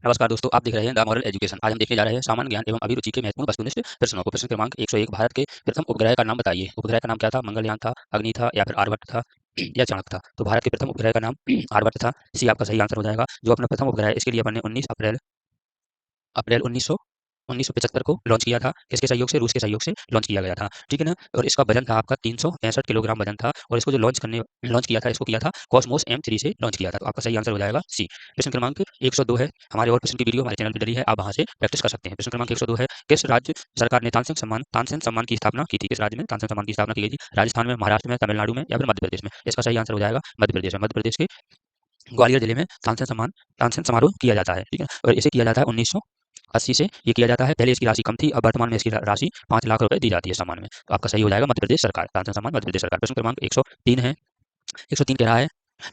नमस्कार दोस्तों, आप देख रहे हैं द मॉरल एजुकेशन। आज हम देखने जा रहे हैं सामान्य ज्ञान एवं अभिरुचि के महत्वपूर्ण वस्तुनिष्ठ प्रश्नों को। प्रश्न क्रमांक 101, भारत के प्रथम उपग्रह का नाम बताइए। उपग्रह का नाम क्या था? मंगलयान था, अग्नि था या फिर आर्यभट्ट था या चाणक्य था? तो भारत के प्रथम उपग्रह का नाम आर्यभट्ट था। सी आपका सही आंसर हो जाएगा। जो अपना प्रथम उपग्रह है इसके लिए अपन ने 19 अप्रैल अप्रैल 1975 को लॉन्च किया था। किसके सहयोग से? रूस के सहयोग से लॉन्च किया गया था। ठीक है ना? और इसका वजन था आपका 365 किलोग्राम वजन था। और इसको जो लॉन्च किया था, इसको किया था कॉस्मोस M3 से लॉन्च किया था। तो आपका सही आंसर हो जाएगा सी। प्रश्न क्रमांक 102 है। हमारे और प्रश्न की वीडियो हमारे चैनल पर डली है, आप वहां से प्रैक्टिस कर सकते हैं। प्रश्न क्रमांक 102 है। किस राज्य सरकार ने तानसेन सम्मान की स्थापना की थी? किस राज्य में तानसेन सम्मान की स्थापना की गई थी? राजस्थान में, महाराष्ट्र में, तमिलनाडु में या फिर मध्य प्रदेश में? इसका सही आंसर हो जाएगा मध्य प्रदेश में। मध्य प्रदेश के ग्वालियर जिले में तानसेन समारोह किया जाता है। ठीक है, और इसे किया जाता है 1980 से ये किया जाता है। पहले इसकी राशि कम थी, अब वर्तमान में इसकी राशि 5 लाख रुपए दी जाती है सम्मान में। तो आपका सही हो जाएगा मध्य प्रदेश सरकार, तानसेन सम्मान मध्य प्रदेश सरकार। प्रश्न क्रमांक 103 है। 103 कह रहा है,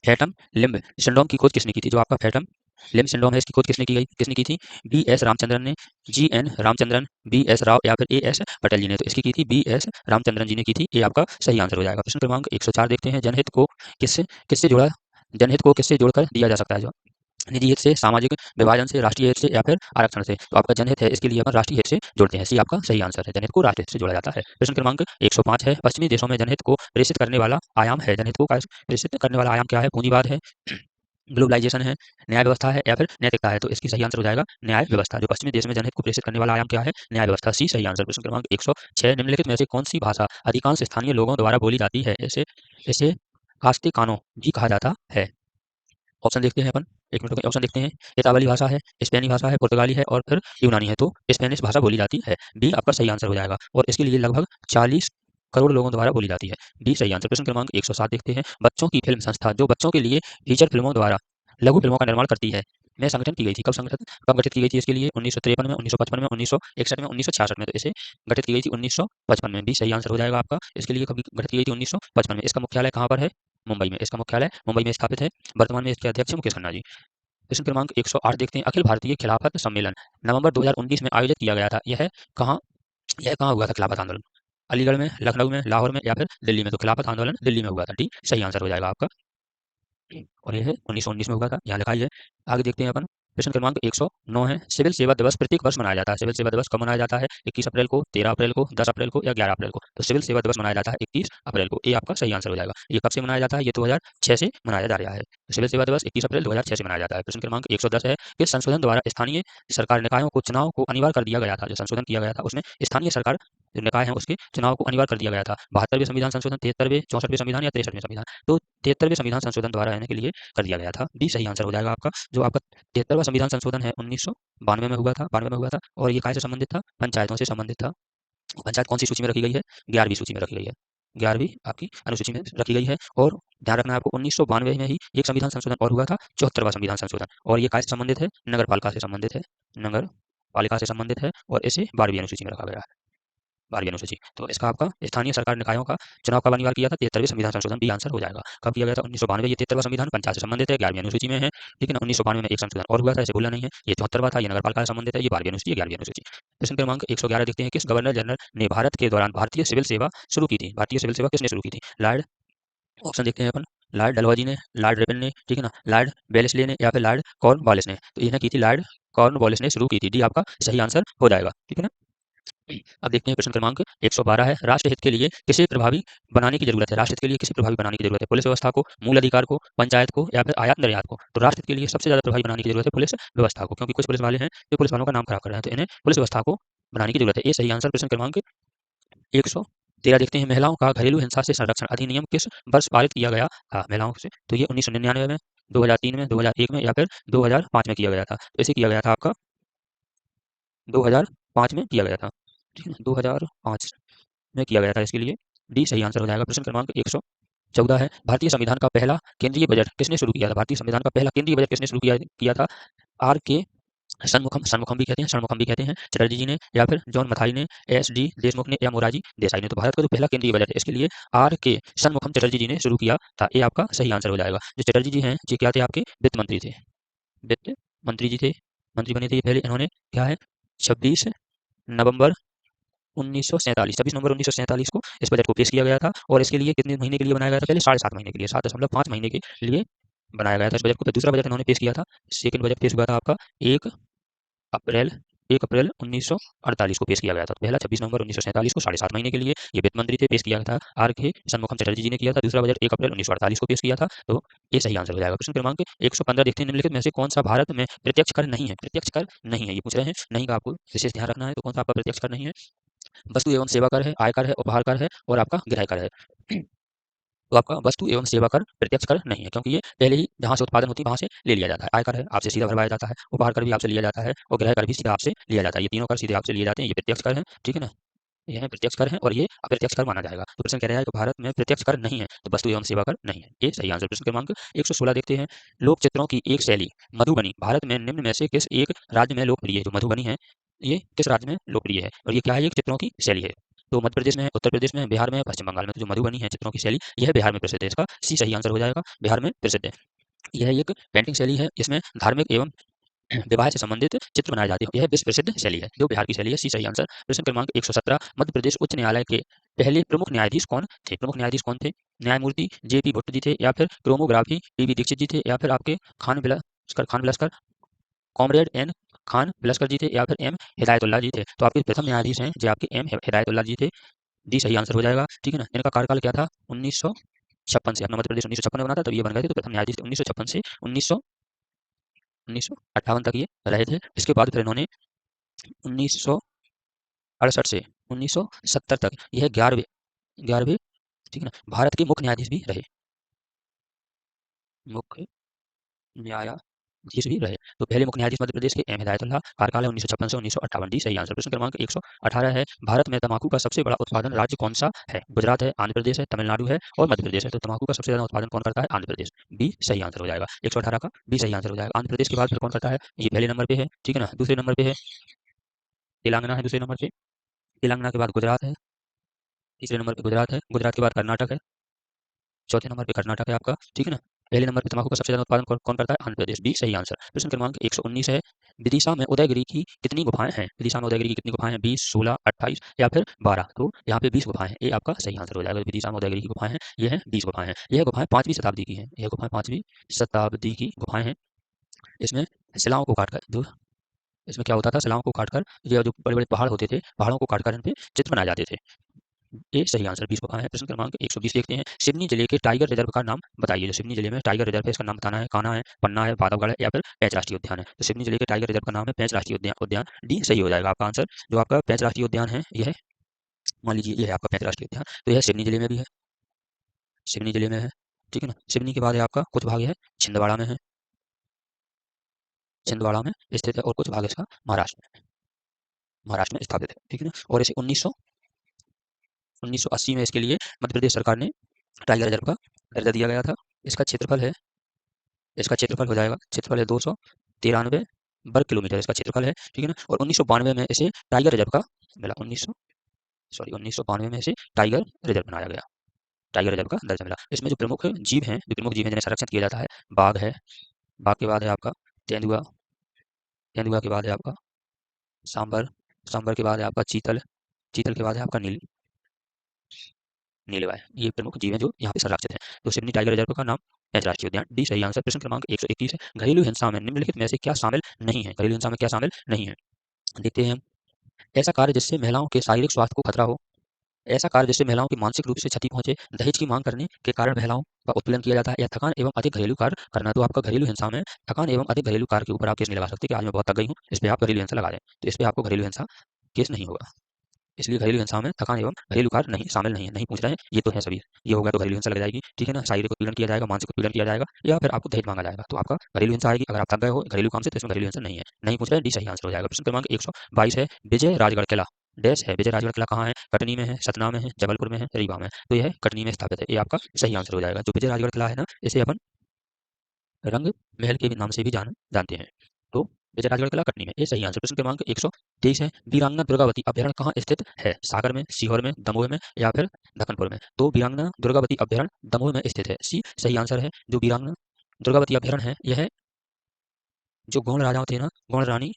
फैटम लिम्ब सिंड्रोम की खोज किसने की थी? जो आपका फैटम लिम्ब सिंड्रोम है, इसकी खोज किसने की थी? B.S. रामचंद्रन ने, G.N. रामचंद्रन, B.S. राव या फिर A.S. पटेल जी ने? तो इसकी की थी B.S. रामचंद्रन जी ने की थी। ये आपका सही आंसर हो जाएगा। प्रश्न क्रमांक 104 देखते हैं। किससे किससे जुड़ा जनहित को किससे जोड़कर दिया जा सकता है? जो निजी हित से, सामाजिक विभाजन से, राष्ट्रीय हित से या फिर आरक्षण से? तो आपका जनहित है, इसके लिए अपन राष्ट्रीय हित से जोड़ते हैं। सी आपका सही आंसर है। जनहित को राष्ट्रीय हित से जोड़ा जाता है। प्रश्न क्रमांक 105 है। पश्चिमी देशों में जनहित को प्रेषित करने वाला आयाम है। जनहित को प्रेषित करने वाला आयाम क्या है? पूंजीवाद है, ग्लोबलाइजेशन है, न्याय व्यवस्था है या फिर नैतिकता है? तो इसकी सही आंसर हो जाएगा न्याय व्यवस्था। जो पश्चिमी देश में जनहित को प्रेषित करने वाला आयाम क्या है? न्याय व्यवस्था। सी सही आंसर। प्रश्न क्रमांक 106, निम्नलिखित में से कौन सी भाषा अधिकांश स्थानीय लोगों द्वारा बोली जाती है? इसे इसे कास्तिकानो भी कहा जाता है। ऑप्शन देखते हैं अपन। एक मिनट, ऑप्शन देखते हैं। इतावली भाषा है, स्पेनी भाषा है, पुर्तगाली है और फिर यूनानी है। तो स्पेनिश भाषा बोली जाती है। डी आपका सही आंसर हो जाएगा और इसके लिए लगभग 40 करोड़ लोगों द्वारा बोली जाती है। डी सही आंसर। प्रश्न क्रमांक 107 देखते हैं। बच्चों की फिल्म संस्था जो बच्चों के लिए फीचर फिल्मों द्वारा लघु फिल्मों का निर्माण करती है, में संगठन की गई थी? कब गठित की गई थी? इसके लिए 1953 में, 1955 में, 1961 में, 1966 में? तो इसे गठित की गई थी 1955 में। बी सही आंसर हो जाएगा आपका। इसके लिए कभी गठित की गई थी? 1955 में। इसका मुख्यालय कहाँ पर है? मुंबई में। इसका मुख्यालय मुंबई में स्थापित है। वर्तमान में इसके अध्यक्ष मुकेश खन्ना जी। प्रश्न क्रमांक 108 देखते हैं। अखिल भारतीय खिलाफत सम्मेलन नवंबर 2019 में आयोजित किया गया था। कहाँ यह कहाँ हुआ था खिलाफत आंदोलन? अलीगढ़ में, लखनऊ में, लाहौर में या फिर दिल्ली में? तो खिलाफत आंदोलन दिल्ली में हुआ था। डी सही आंसर हो जाएगा आपका। और यह है 1919 में हुआ था, यहाँ लिखा ही है। आगे देखते हैं अपन। प्रश्न क्रमांक 109 है। सिविल सेवा दिवस प्रत्येक वर्ष मनाया जाता है। सिविल सेवा दिवस कब मनाया जाता है? 21 अप्रैल को, 13 अप्रैल को, 10 अप्रैल को या 11 अप्रैल को? तो सिविल सेवा दिवस मनाया जाता है 21 अप्रैल को। ये आपका सही आंसर हो जाएगा। ये कब से मनाया जाता है? ये 2006 से मनाया जा रहा है। तो सिविल सेवा दिवस 21 अप्रैल 2006 से मनाया जाता है। प्रश्न क्रमांक 110 है। किस संशोधन द्वारा स्थानीय सरकार निकायों को चुनाव को अनिवार्य कर दिया गया था? जो संशोधन किया गया था उसमें स्थानीय सरकार जो निकाय है उसके चुनाव को अनिवार्य कर दिया गया था। 72वें संविधान संशोधन, 73वें, 64वें संविधान या 63वें संविधान? तो 73वें संविधान संशोधन द्वारा आने के लिए कर दिया गया था। डी सही आंसर हो जाएगा आपका। जो आपका 73वां संविधान संशोधन है 1992 में हुआ था, 92 में हुआ था। और ये काय से संबंधित था? पंचायतों से संबंधित था। पंचायत कौन सी सूची में रखी गई है? 11वीं सूची में रखी गई है। 11वीं आपकी अनुसूची में रखी गई है। और ध्यान रखना है आपको 1992 में ही एक संविधान संशोधन और हुआ था, 74वां संविधान संशोधन। और ये काय से संबंधित है? नगर पालिका से संबंधित है। नगर पालिका से संबंधित है और इसे 12वीं अनुसूची में रखा गया है। 12वीं अनुसूची। तो इसका आपका स्थानीय सरकार निकायों का चुनाव कब अनिवार्य किया था? 73वें संविधान संशोधन। बी आंसर हो जाएगा। कब किया गया था? 1992। ये 73वां संविधान पंचायत से संबंधित है, 11वीं अनुसूची में है। ठीक है ना? 1992 में एक संशोधन और हुआ था, इसे भूलना नहीं है। ये 74वां था, ये नगरपालिका से संबंधित है, ये 12वीं अनुसूची, 11वीं अनुसूची। प्रश्न क्रमांक 111 देखते हैं। किस गवर्नर जनरल ने भारत के दौरान भारतीय सिविल सेवा शुरू की थी? भारतीय सिविल सेवा किसने शुरू की थी? लॉर्ड, ऑप्शन देखते हैं अपन। लॉर्ड डलहौजी ने, लॉर्ड रिपन ने, ठीक है ना, लॉर्ड वेलेस्ली ने या फिर लॉर्ड कॉर्नवालिस ने? तो इन्हें की थी लॉर्ड कॉर्नवालिस ने शुरू की थी। डी आपका सही आंसर हो जाएगा। ठीक है ना? अब देखते हैं प्रश्न क्रमांक 112 है। राष्ट्रहित के लिए किसे प्रभावी बनाने की जरूरत है? राष्ट्रहित के लिए किसे प्रभावी बनाने की जरूरत है? पुलिस व्यवस्था को, मूल अधिकार को, पंचायत को या फिर आयात निर्यात को? तो राष्ट्रहित के लिए सबसे ज्यादा प्रभावी बनाने की जरूरत है पुलिस व्यवस्था को, क्योंकि कुछ पुलिस वाले हैं जो पुलिस वालों का नाम खराब कर रहे हैं, तो इन्हें पुलिस व्यवस्था को बनाने की जरूरत है। ये सही आंसर। प्रश्न क्रमांक 113 देखते हैं। महिलाओं का घरेलू हिंसा से संरक्षण अधिनियम किस वर्ष पारित किया गया था महिलाओं से? तो ये 1999 में, 2003 में, 2001 में या फिर 2005 में किया गया था? तो इसे किया गया था आपका 2005 में किया गया था। ठीक है ना? 2005 में किया गया था। इसके लिए डी सही आंसर हो जाएगा। प्रश्न क्रमांक 114 है। भारतीय संविधान का पहला केंद्रीय बजट किसने शुरू किया था? भारतीय संविधान का पहला केंद्रीय बजट किसने शुरू किया था? आर के षणमुखम भी कहते हैं चटर्जी जी ने, या फिर जॉन मथाई ने, एस डी देशमुख ने या मोरारजी देसाई ने? तो भारत का जो पहला केंद्रीय बजट है इसके लिए आर के षणमुखम चटर्जी जी ने शुरू किया था। ये आपका सही आंसर हो जाएगा। जो चटर्जी जी हैं ये क्या थे? आपके वित्त मंत्री थे। वित्त मंत्री जी थे, मंत्री बने थे ये पहले। इन्होंने क्या है 26 नवंबर 1947, 26 नवंबर 1947 को इस बजट को पेश किया गया था। और इसके लिए कितने महीने के लिए बनाया गया था? पहले 7.5 महीने के लिए, 7.5 महीने के लिए बनाया गया था इस बजट को। फिर दूसरा बजट इन्होंने पेश किया था, सेकंड बजट पेश हुआ था आपका 1 अप्रैल 1 अप्रैल 1948 को पेश किया गया था। तो पहला 26 नवंबर 1947 को 7.5 महीने के लिए ये वित्त मंत्री थे, पेश किया था आर के शनमुखम चटर्जी जी ने किया था। दूसरा बजट 1 अप्रैल 1948 को पेश किया था। तो ये सही आंसर हो जाएगा। प्रश्न क्रमांक 115 देखते हैं, निम्नलिखित में से कौन सा भारत में प्रत्यक्ष कर नहीं है? प्रत्यक्ष कर नहीं है ये पूछ रहे हैं, नहीं का आपको विशेष ध्यान रखना है। तो कौन सा आपका प्रत्यक्ष कर नहीं है? वस्तु एवं सेवा कर है, आयकर है, उपहार कर है और आपका गृह कर है। तो आपका वस्तु एवं सेवा कर प्रत्यक्ष कर नहीं है, क्योंकि ये पहले ही जहाँ से उत्पादन होती है वहाँ से ले लिया जाता है। आयकर है, आपसे सीधा भरवाया जाता है, उपहार कर भी आपसे लिया जाता है और गृह कर भी सीधा आपसे लिया जाता है। ये तीनों कर सीधे आपसे लिए जाते हैं, ये प्रत्यक्ष कर है, ठीक है ना? ये है प्रत्यक्ष कर है और ये अप्रत्यक्ष कर माना जाएगा। तो प्रश्न कह रहा है कि भारत में प्रत्यक्ष कर नहीं है, तो वस्तु एवं सेवा कर नहीं है, ये सही आंसर। प्रश्न क्रमांक 116 देखते हैं, लोक चित्रों की एक शैली मधुबनी भारत में निम्न में से किस एक राज्य में लोकप्रिय है? जो मधुबनी है ये किस राज्य में लोकप्रिय है और ये क्या है? एक चित्रों की शैली है। तो मध्य प्रदेश में है, उत्तर प्रदेश में है, बिहार में है, पश्चिम बंगाल में। तो जो मधुबनी है चित्रों की शैली, यह बिहार में प्रसिद्ध है। इसका सी सही आंसर हो जाएगा, बिहार में प्रसिद्ध है। यह एक पेंटिंग शैली है, इसमें धार्मिक एवं विवाह से संबंधित चित्र बनाए जाते हैं। यह विश्व प्रसिद्ध शैली है, जो बिहार की शैली है। सी सही आंसर। प्रश्न क्रमांक 117, मध्य प्रदेश उच्च न्यायालय के पहले प्रमुख न्यायाधीश कौन थे? प्रमुख न्यायाधीश कौन थे? न्यायमूर्ति जेपी भट्ट जी थे, या फिर क्रोमोग्राफी पीवी दीक्षित जी थे, या फिर आपके खान बिलस्कर कॉमरेड एन खान बिलस्कर जी थे, या फिर एम हिदायतुल्लाह जी थे। तो आपके प्रथम न्यायाधीश हैं जो आपके एम हिदायतुल्लाह जी थे। डी सही आंसर हो जाएगा, ठीक है ना? इनका कार्यकाल क्या था? 1956 से, अपना मध्य प्रदेश 1956 में बना था, तब ये बन गए थे। तो प्रथम न्यायाधीश 1956 से 1958 तक ये रहे थे। इसके बाद फिर इन्होंने 1968 से 1970 तक यह 11वें, ठीक है ना, भारत के मुख्य न्यायाधीश भी रहे। मुख्य न्यायाधीश भी रहे। तो पहले मुख्य न्यायाधीश मध्य प्रदेश के एम हिदायतुल्लाह, कार्यकाल है 1956 से 1958। डी सही आंसर। प्रश्न क्रमांक 118 है, भारत में तंबाकू का सबसे बड़ा उत्पादन राज्य कौन सा है? गुजरात है, आंध्र प्रदेश है, तमिलनाडु है और मध्य प्रदेश है। तो तंबाकू का सबसे ज्यादा उत्पादन कौन करता है? आंध्र प्रदेश। बी सही आंसर हो जाएगा। 118 का बी सही आंसर हो जाएगा। आंध्र प्रदेश के बाद फिर कौन करता है? ये पहले नंबर पे है, ठीक है ना? दूसरे नंबर पे है तेलंगाना, है दूसरे नंबर पे। तेलंगाना के बाद गुजरात है, तीसरे नंबर पे गुजरात है। गुजरात के बाद कर्नाटक है, चौथे नंबर पे कर्नाटक है आपका, ठीक है ना? पहले नंबर पे तंबाकू का सबसे ज्यादा उत्पादन कौन करता है? आंध्र प्रदेश। बी सही आंसर। प्रश्न क्रमांक 119 है, विदिशा में उदयगिरी की कितनी गुफाएं हैं? विदिशा में उदयगिरी की कितनी गुफाएं हैं? 20, 16, 28 या फिर 12? तो यहाँ पे 20 गुफाएं हैं, ये आपका सही आंसर हो जाएगा। विदिशा में उदयगिरी की गुफाएं हैं, ये है 20 गुफाएं हैं। यह गुफाएं 5वीं शताब्दी की हैं, यह गुफाएं 5वीं शताब्दी की गुफाएं हैं। इसमें शिलाओं को काटकर जो इसमें क्या होता था, शिलाओं को काटकर ये जो बड़े बड़े पहाड़ होते थे, पहाड़ों को काटकर इन पे चित्र बनाए जाते थे। ये सही आंसर 20 गुफाएं हैं। प्रश्न क्रमांक 120 देखते हैं, सिवनी जिले के टाइगर रिजर्व का नाम बताइए। जो सिवनी जिले में टाइगर रिजर्व है, इसका नाम बताना है। कान्हा है, पन्ना है, बांधवगढ़ है या फिर पेंच राष्ट्रीय उद्यान है? तो सिवनी जिले के टाइगर रिजर्व का नाम है पेंच राष्ट्रीय उद्यान। डी सही हो जाएगा आपका आंसर। जो आपका पेंच राष्ट्रीय उद्यान है, यह है, मान लीजिए ये है आपका पेंच राष्ट्रीय उद्यान, तो यह सिवनी जिले में भी है, सिवनी जिले में है, ठीक है ना? सिवनी के बाद है आपका कुछ भाग है छिंदवाड़ा में है, छिंदवाड़ा में स्थित है, और कुछ भाग इसका महाराष्ट्र में स्थापित है, ठीक है ना? और इसे 1980 में इसके लिए मध्य प्रदेश सरकार ने टाइगर रिजर्व का दर्जा दिया गया था। इसका क्षेत्रफल है, इसका क्षेत्रफल हो जाएगा, क्षेत्रफल है 293 वर्ग किलोमीटर इसका क्षेत्रफल है, ठीक है ना? और 1992 में इसे टाइगर रिजर्व का मिला, 1992 में इसे टाइगर रिजर्व बनाया गया, टाइगर रिजर्व का दर्जा मिला। इसमें जो प्रमुख जीव हैं, जिन्हें संरक्षित किया जाता है, बाघ है, बाघ के बाद है आपका तेंदुआ, तेंदुआ के बाद है आपका सांबर, सांबर के बाद है आपका चीतल, चीतल के बाद है आपका नीलगाय। ये प्रमुख जीव हैं जो यहाँ पे संरक्षित हैं। तो सिवनी टाइगर रिजर्व का नाम है राष्ट्रीय उद्यान। डी सही आंसर। प्रश्न क्रमांक 121 है, घरेलू हिंसा में निम्नलिखित में से क्या शामिल नहीं है? घरेलू हिंसा में क्या शामिल नहीं है? देखते हैं हम। ऐसा कार्य जिससे महिलाओं के शारीरिक स्वास्थ्य को खतरा हो, ऐसा कार्य जिससे महिलाओं की मानसिक रूप से क्षति पहुंचे, दहेज की मांग करने के कारण महिलाओं का उत्पीड़न किया जाता है, या थकान एवं अधिक घरेलू कार्य करना। तो आपका घरेलू हिंसा में थकान एवं अधिक घरेलू कार्य के ऊपर आप केस नहीं लगा सकते कि आज मैं बहुत थक गई हूँ, इस पे आप घरेलू हिंसा लगा दें। तो इस पे आपको घरेलू हिंसा केस नहीं होगा, इसलिए घरेलू हिंसा में थकान एवं घरेलू कार्य नहीं शामिल नहीं है, नहीं पूछ रहे हैं, ये तो है सभी। ये हो गया तो घरेलू हिंसा लग जाएगी, ठीक है ना? शारीरिक उत्पीड़न किया जाएगा, मानसिक उत्पीड़न किया जाएगा, या फिर आपको दहेज मांगा जाएगा, तो आपका घरेलू हिंसा आएगी। अगर आप थक गए हो घरेलू काम से, तो इसमें घरेलू हिंसा नहीं है, नहीं पूछ रहे हैं। डी सही आंसर हो जाएगा। प्रश्न क्रमांक 122 है, विजय राजगढ़ किला डैश है। विजय राजगढ़ किला कहाँ है? कटनी में है, सतना में है, जबलपुर में है, रीवा में है? तो यह कटनी में स्थापित है, ये आपका सही आंसर हो जाएगा। जो विजय राजगढ़ किला है ना, इसे अपन रंग महल के भी नाम से भी जानते हैं। तो विजय राजगढ़ किला कटनी में, ये सही आंसर। प्रश्न क्रमांक 123 है, वीरांगना दुर्गावती अभ्यारण्य कहाँ स्थित है? सागर में, सीहोर में, दमोह में या फिर दखनपुर में? तो वीरांगना दुर्गावती अभ्यारण्य दमोह में स्थित है, सी सही आंसर है। जो वीरांगना दुर्गावती अभ्यारण्य है, यह जो गौड़ राजाओं थे ना, गौड़ रानी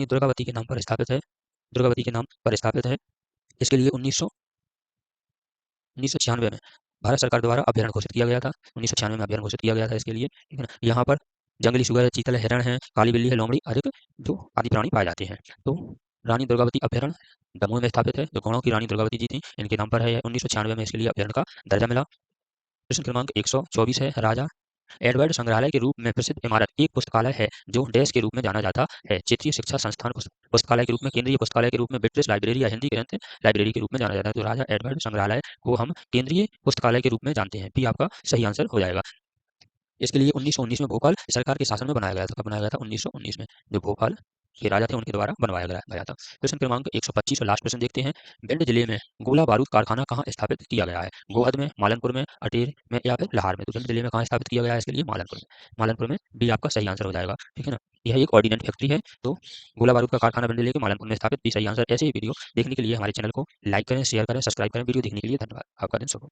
दुर्गावती के नाम पर स्थापित है, दुर्गावती के नाम पर स्थापित है। इसके लिए 1996 में भारत सरकार द्वारा अभ्यारण्य घोषित किया गया था। 1996 में अभ्यारण्य घोषित किया गया था इसके लिए, ठीक है ना। यहाँ पर जंगली सुअर है, चीतल है, हिरण है, काली बिल्ली है, लोमड़ी अधिक जो आदि प्राणी पाए जाते हैं। तो रानी दुर्गावती अभ्यारण्य दमोह में स्थापित है, जो गौड़ों की रानी दुर्गावती जी थी, इनके नाम पर है। 1996 में इसके लिए अभ्यारण्य का दर्जा मिला। प्रश्न क्रमांक 124 है, राजा एडवर्ड संग्रहालय के रूप में प्रसिद्ध इमारत एक पुस्तकालय है जो डैश के रूप में जाना जाता है। क्षेत्रीय शिक्षा संस्थान पुस्तकालय के रूप में, केंद्रीय पुस्तकालय के रूप में, ब्रिटिश लाइब्रेरी या हिंदी ग्रंथ लाइब्रेरी के रूप में जाना जाता है। तो राजा एडवर्ड संग्रहालय को हम केंद्रीय पुस्तकालय के रूप में जानते हैं। बी आपका सही आंसर हो जाएगा। इसके लिए 1919 में भोपाल सरकार के शासन में बनाया गया था। कब बनाया गया था? 1919 में। जो भोपाल के राजा थे उनके द्वारा बनवाया गया था। प्रश्न क्रमांक 125 और लास्ट प्रश्न देखते हैं। भिंड जिले में गोला बारूद कारखाना कहाँ स्थापित किया गया है? गोहद में, मालनपुर में, अटेर में या फिर लाहौर में? तो भिंड जिले में कहाँ स्थापित किया गया है? इसके लिए मालनपुर में। मालनपुर में भी आपका सही आंसर हो जाएगा, ठीक है ना। यह एक ऑर्डिनेंट फैक्ट्री है। तो गोला बारूद का कारखाना भिंड जिले के मालनपुर में स्थापित भी सही आंसर। ऐसे ही वीडियो देखने के लिए हमारे चैनल को लाइक करें, शेयर करें, सब्सक्राइब करें। वीडियो देखने के लिए धन्यवाद। आपका दिन शुभ हो।